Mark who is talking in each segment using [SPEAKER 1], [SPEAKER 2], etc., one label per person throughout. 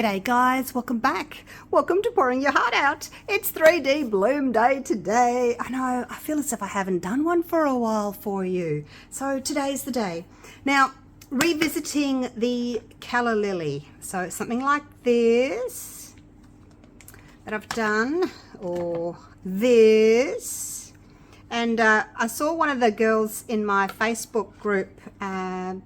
[SPEAKER 1] G'day guys, welcome back. Welcome to Pouring Your Heart Out. It's 3D Bloom Day today. I know, I feel as if I haven't done one for a while for you. So today's the day. Now, revisiting the Calla Lily. So something like this that I've done, or this. And I saw one of the girls in my Facebook group, Tanya.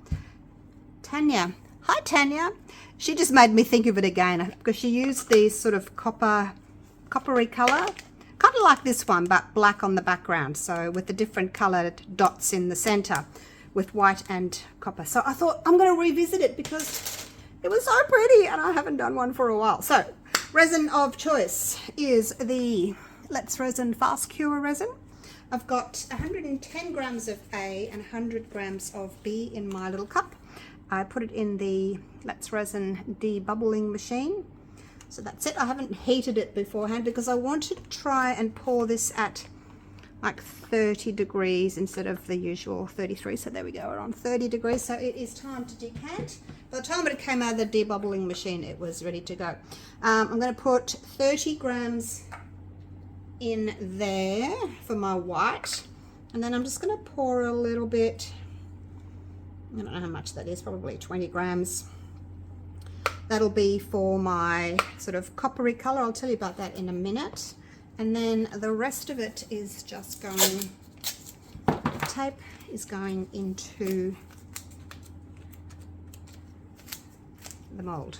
[SPEAKER 1] Hi Tanya. She just made me think of it again because she used these sort of coppery color, kind of like this one, but black on the background. So with the different colored dots in the center with white and copper. So I thought I'm going to revisit it because it was so pretty and I haven't done one for a while. So resin of choice is the Let's Resin Fast Cure resin. I've got 110 grams of A and 100 grams of B in my little cup. I put it in the Let's Resin debubbling machine. So that's it. I haven't heated it beforehand because I wanted to try and pour this at like 30 degrees instead of the usual 33. So there we go, we're on 30 degrees. So it is time to decant. By the time it came out of the debubbling machine, it was ready to go. I'm going to put 30 grams in there for my white. And then I'm just going to pour a little bit. I don't know how much that is, probably 20 grams. That'll be for my sort of coppery color. I'll tell you about that in a minute. And then the rest of it is just going, tape is going into the mold.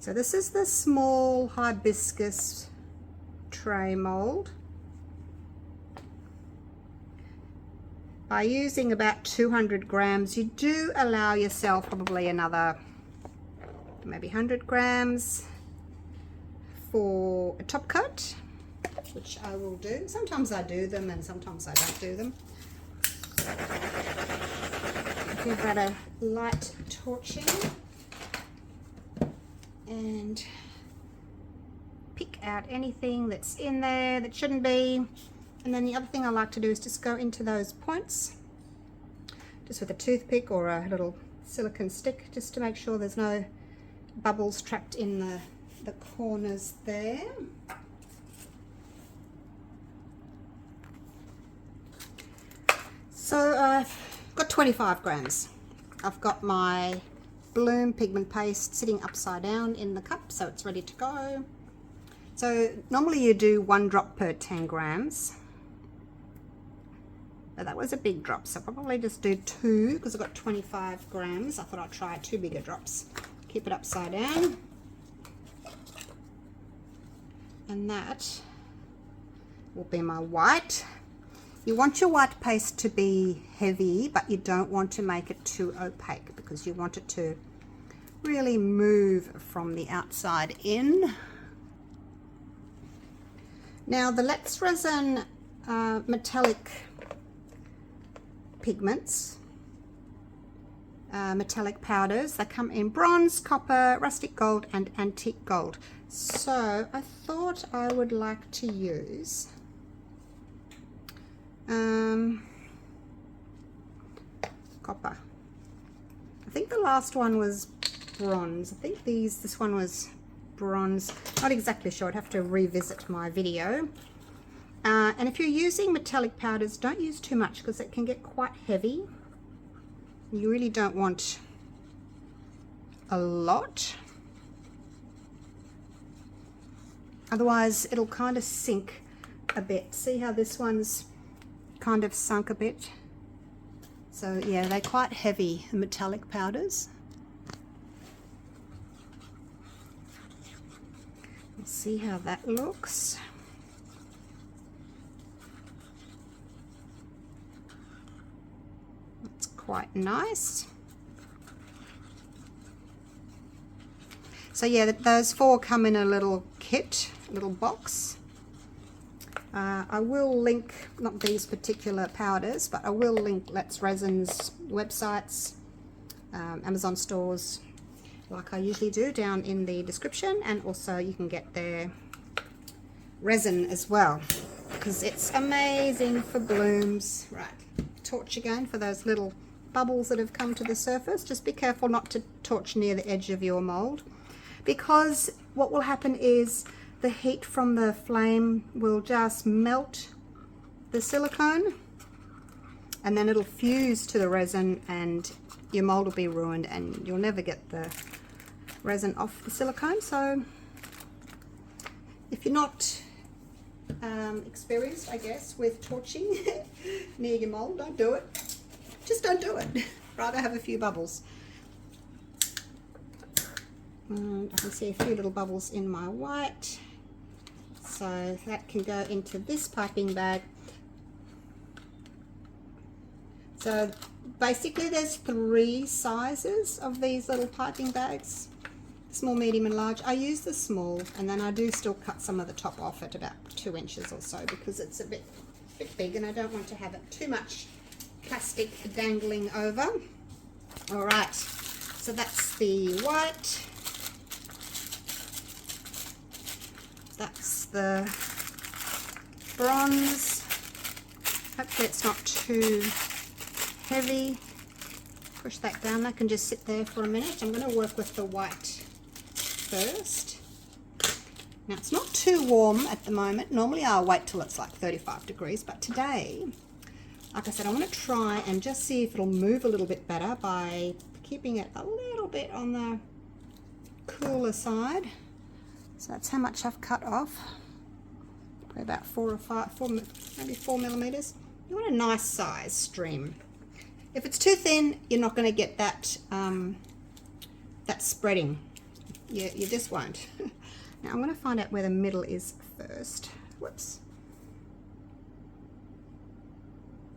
[SPEAKER 1] So this is the small hibiscus tray mold. By using about 200 grams, you do allow yourself probably another maybe 100 grams for a top coat, which I will do. Sometimes I do them and sometimes I don't do them. Give that a light torching and pick out anything that's in there that shouldn't be. And then the other thing I like to do is just go into those points, just with a toothpick or a little silicone stick, just to make sure there's no bubbles trapped in the corners there. So I've got 25 grams. I've got my Bloom pigment paste sitting upside down in the cup, so it's ready to go. So normally you do 1 drop per 10 grams. But that was a big drop, so probably just do 2 because I've got 25 grams. I thought I'd try 2 bigger drops. Keep it upside down. And that will be my white. You want your white paste to be heavy, but you don't want to make it too opaque because you want it to really move from the outside in. Now the Let's Resin metallic pigments, metallic powders, they come in bronze, copper, rustic gold and antique gold. So I thought I would like to use copper. I think the last one was bronze. I think this one was bronze. Not exactly sure, I'd have to revisit my video. And if you're using metallic powders, don't use too much because it can get quite heavy. You really don't want a lot. Otherwise, it'll kind of sink a bit. See how this one's kind of sunk a bit? So yeah, they're quite heavy, the metallic powders. Let's see how that looks. Quite nice. So yeah, those 4 come in a little kit, a little box. I will link, not these particular powders, but I will link Let's Resin's websites, Amazon stores, like I usually do, down in the description, and also you can get their resin as well because it's amazing for blooms. Right, torch again for those little bubbles that have come to the surface. Just be careful not to torch near the edge of your mold, because what will happen is the heat from the flame will just melt the silicone, and then it'll fuse to the resin and your mold will be ruined and you'll never get the resin off the silicone. So if you're not experienced, I guess, with torching near your mold, don't do it. Just don't do it. Rather have a few bubbles. And I can see a few little bubbles in my white, so that can go into this piping bag. So basically there's 3 sizes of these little piping bags: small, medium and large. I use the small, and then I do still cut some of the top off at about 2 inches or so, because it's a bit big and I don't want to have it too much plastic dangling over. Alright, so that's the white. That's the bronze. Hopefully it's not too heavy. Push that down. That can just sit there for a minute. I'm going to work with the white first. Now it's not too warm at the moment. Normally I'll wait till it's like 35 degrees, but today, like I said, I want to try and just see if it'll move a little bit better by keeping it a little bit on the cooler side. So that's how much I've cut off. Probably about 4 or 5, maybe 4 millimeters. You want a nice size stream. If it's too thin, you're not going to get that that spreading. You just won't. Now I'm going to find out where the middle is first. Whoops.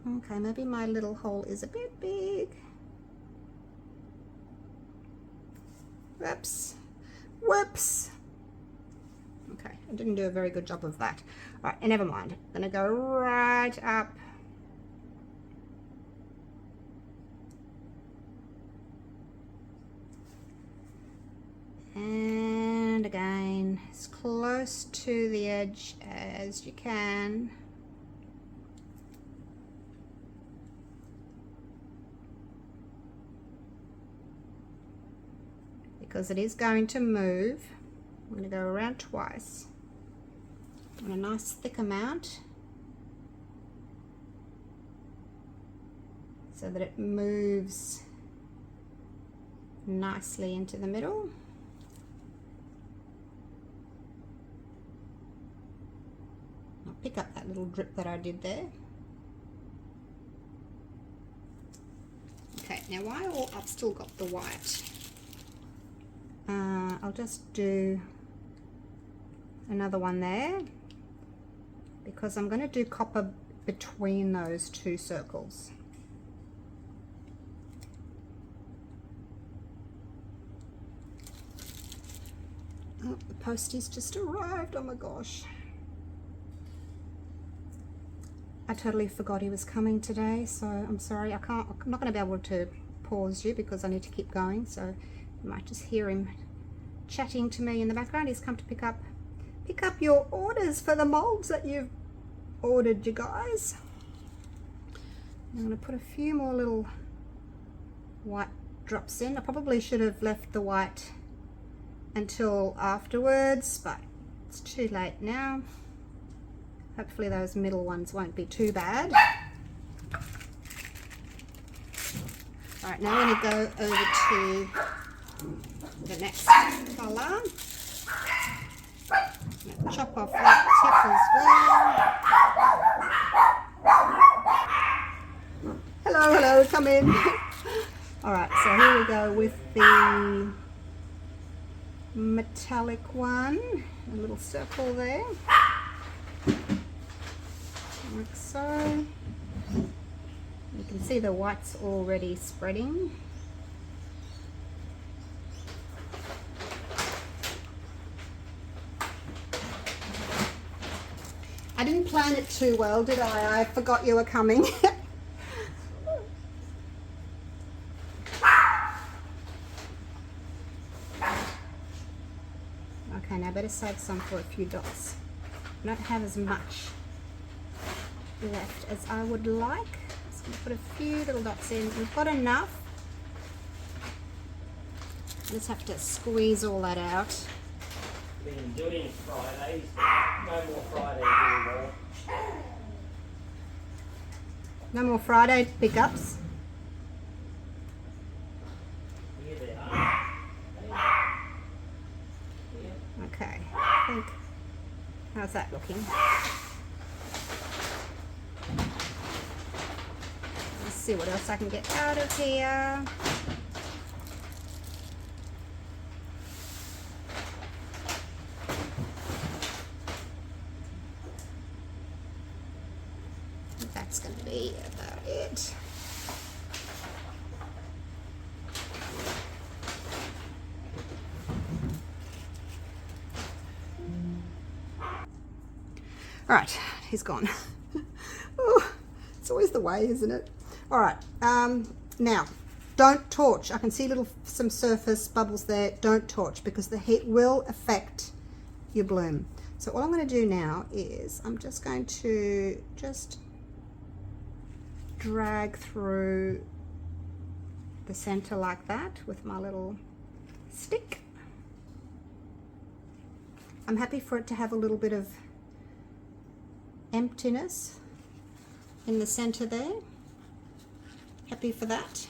[SPEAKER 1] Okay, maybe my little hole is a bit big. Whoops. Whoops. Okay, I didn't do a very good job of that. All right, never mind. I'm going to go right up. And again, as close to the edge as you can. Because it is going to move. I'm going to go around twice on a nice thick amount so that it moves nicely into the middle. I'll pick up that little drip that I did there. Okay, now while I've still got the white, I'll just do another one there, because I'm going to do copper between those 2 circles. Oh, the posties just arrived. Oh my gosh. I totally forgot he was coming today, so I'm sorry. I'm not going to be able to pause you because I need to keep going, so you might just hear him chatting to me in the background. He's come to pick up your orders for the molds that you've ordered, you guys. I'm going to put a few more little white drops in. I probably should have left the white until afterwards, but it's too late now. Hopefully those middle ones won't be too bad. Alright, now we're going to go over to the next colour. Chop off that tip as well. Hello, hello, come in. Alright, so here we go with the metallic one. A little circle there. Like so. You can see the white's already spreading. I didn't plan it too well, did I? I forgot you were coming. Okay, now I better save some for a few dots. I don't have as much left as I would like. Let's Put a few little dots in. We've got enough. Just have to squeeze all that out.
[SPEAKER 2] We can do it in Fridays. No more Fridays anymore.
[SPEAKER 1] No more Friday pickups.
[SPEAKER 2] Here they are.
[SPEAKER 1] Okay, I think, how's that looking? Let's see what else I can get out of here. That's going to be about it. All right, he's gone. Oh, it's always the way, isn't it? All right, now don't torch. I can see some surface bubbles there. Don't torch because the heat will affect your bloom. So all I'm going to do now is I'm just going to drag through the center like that with my little stick. I'm happy for it to have a little bit of emptiness in the center there. Happy for that.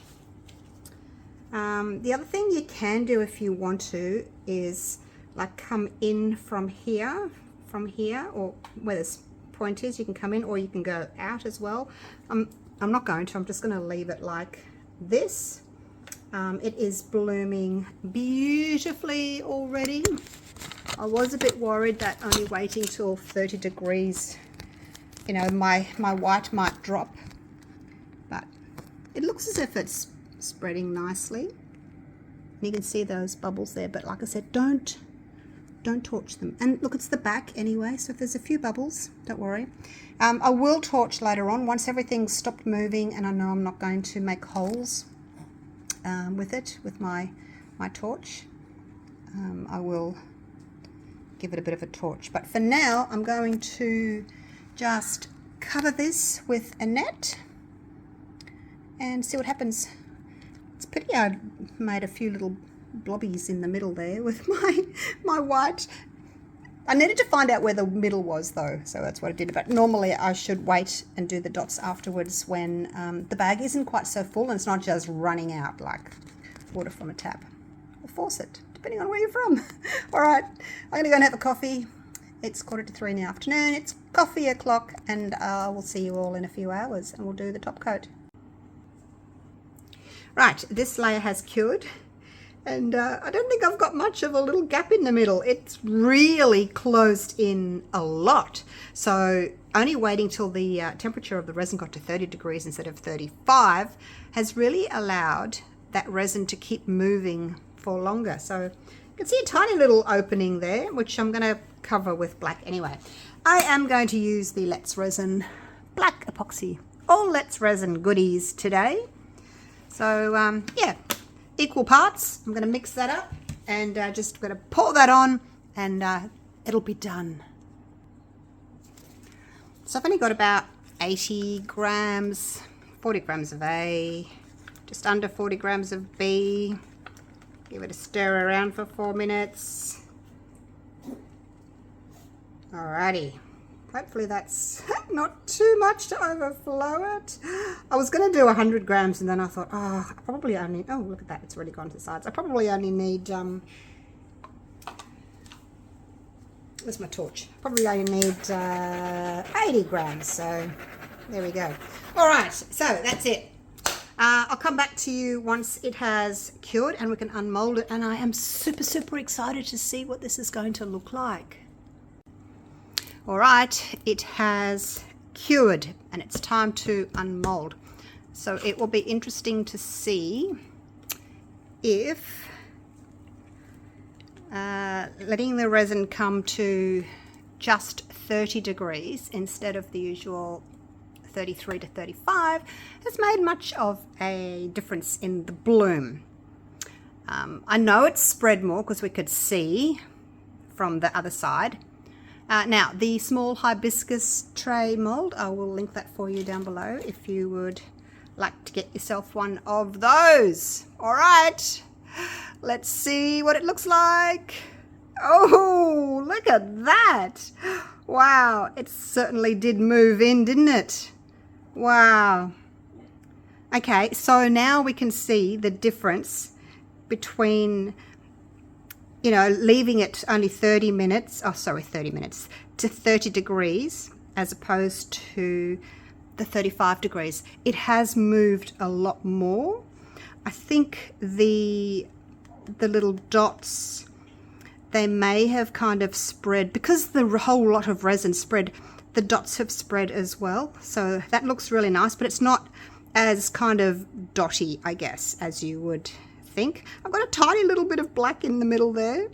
[SPEAKER 1] The other thing you can do if you want to is like come in from here, or where this point is, you can come in, or you can go out as well. I'm not going to, I'm just going to leave it like this. It is blooming beautifully already. I was a bit worried that only waiting till 30 degrees, you know, my white might drop, but it looks as if it's spreading nicely. You can see those bubbles there, but like I said, don't torch them. And look, it's the back anyway, so if there's a few bubbles, don't worry. I will torch later on once everything's stopped moving and I know I'm not going to make holes with my torch. I will give it a bit of a torch, but for now I'm going to just cover this with a net and see what happens. It's pity I made a few little blobbies in the middle there with my white. I needed to find out where the middle was though, so that's what I did. But normally I should wait and do the dots afterwards when the bag isn't quite so full and it's not just running out like water from a tap. Or faucet, depending on where you're from. All right, I'm gonna go and have a coffee. It's 2:45 in the afternoon. It's coffee o'clock, and we'll see you all in a few hours and we'll do the top coat. Right, this layer has cured, and I don't think I've got much of a little gap in the middle. It's really closed in a lot. So only waiting till the temperature of the resin got to 30 degrees instead of 35 has really allowed that resin to keep moving for longer. So you can see a tiny little opening there, which I'm going to cover with black anyway. I am going to use the Let's Resin black epoxy. All Let's Resin goodies today. So yeah, equal parts. I'm going to mix that up and just going to pour that on, and it'll be done. So I've only got about 80 grams, 40 grams of A, just under 40 grams of B. Give it a stir around for 4 minutes. Alrighty. Hopefully that's not too much to overflow it. I was going to do 100 grams and then I thought, oh, I probably only, oh, look at that, it's already gone to the sides. I probably only need, where's my torch? Probably only need 80 grams, so there we go. All right, so that's it. I'll come back to you once it has cured and we can unmold it, and I am super excited to see what this is going to look like. All right, it has cured and it's time to unmold. So it will be interesting to see if letting the resin come to just 30 degrees instead of the usual 33 to 35 has made much of a difference in the bloom. I know it's spread more because we could see from the other side. Now, the small hibiscus tray mold, I will link that for you down below if you would like to get yourself one of those. All right, let's see what it looks like. Oh, look at that. Wow, it certainly did move in, didn't it? Wow. Okay, so now we can see the difference between, you know, leaving it only 30 minutes, oh sorry, 30 minutes to 30 degrees as opposed to the 35 degrees. It has moved a lot more. I think the little dots, they may have kind of spread because the whole lot of resin spread. The dots have spread as well, so that looks really nice, but it's not as kind of dotty, I guess, as you would think. I've got a tiny little bit of black in the middle there.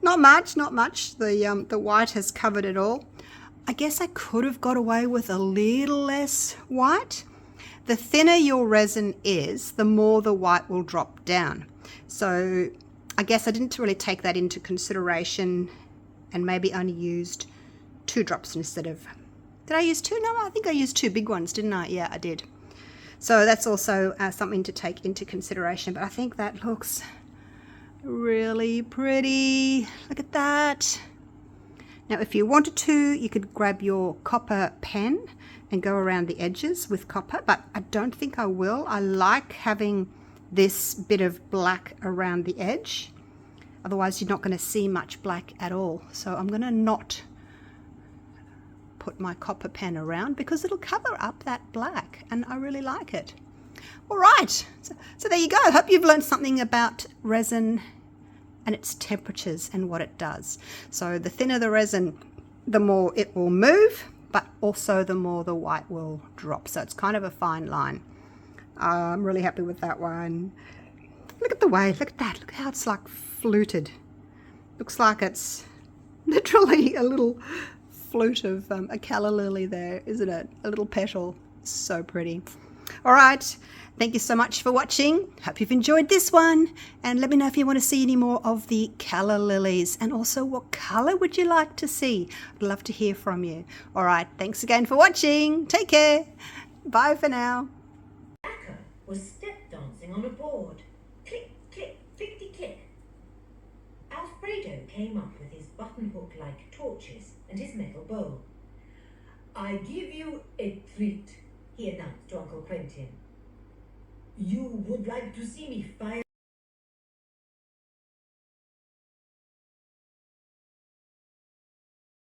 [SPEAKER 1] Not much, not much. The white has covered it all. I guess I could have got away with a little less white. The thinner your resin is, the more the white will drop down. So I guess I didn't really take that into consideration and maybe only used 2 drops instead of, did I use 2? No, I think I used 2 big ones, didn't I? Yeah, I did. So that's also something to take into consideration, but I think that looks really pretty. Look at that. Now, if you wanted to, you could grab your copper pen and go around the edges with copper, but I don't think I will. I like having this bit of black around the edge. Otherwise, you're not going to see much black at all. So I'm going to not put my copper pen around because it'll cover up that black, and I really like it. All right, so there you go. I hope you've learned something about resin and its temperatures and what it does. So the thinner the resin, the more it will move, but also the more the white will drop. So it's kind of a fine line. I'm really happy with that one. Look at the way, look at that, look how it's like fluted. Looks like it's literally a little flute of a calla lily there, isn't it? A little petal. So pretty. All right, thank you so much for watching. Hope you've enjoyed this one, and let me know if you want to see any more of the calla lilies, and also what color would you like to see. I'd love to hear from you. All right, thanks again for watching. Take care. Bye for now.
[SPEAKER 3] Akka was step dancing on a board. Click, click, clickety click. Alfredo came up with his buttonhook-like torches and his metal bowl. "I give you a treat," he announced to Uncle Quentin. "You would like to see me fire